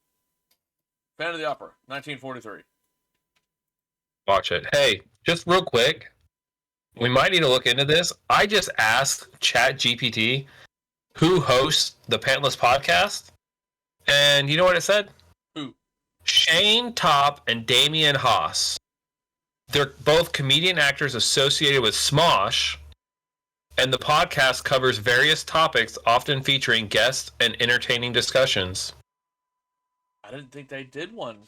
Phantom of the Opera, 1943. Watch it. Hey, just real quick, we might need to look into this. I just asked Chat GPT who hosts the Pantless podcast, and you know what it said? Who? Shane Top and Damian Haas. They're both comedian actors associated with Smosh, and the podcast covers various topics, often featuring guests and entertaining discussions. I didn't think they did one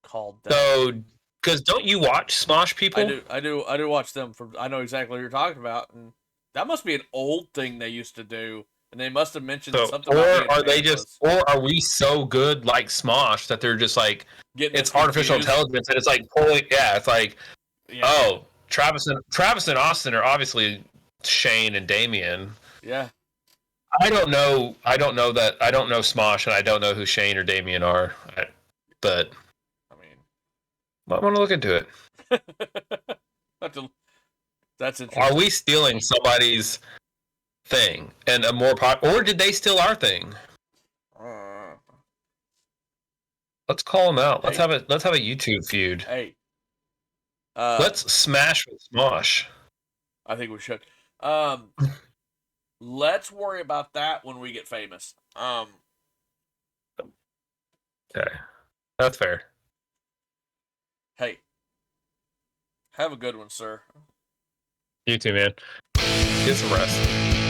called that. So, because don't you watch Smosh people? I do watch them. I know exactly what you're talking about, and that must be an old thing they used to do. And they must have mentioned something. Or are they just, or are we so good like Smosh that they're just like, it's artificial intelligence and it's like pulling, yeah, it's like, oh, Travis and Austin are obviously Shane and Damian. Yeah. I don't know Smosh, and I don't know who Shane or Damian are, but I mean, I want to look into it. That's interesting. Are we stealing somebody's thing and a more or did they steal our thing? Let's call them out. Let's have a YouTube feud. Hey, let's smash with Smosh. I think we should. Let's worry about that when we get famous. Okay, that's fair. Hey, have a good one, sir. You too, man. Get some rest.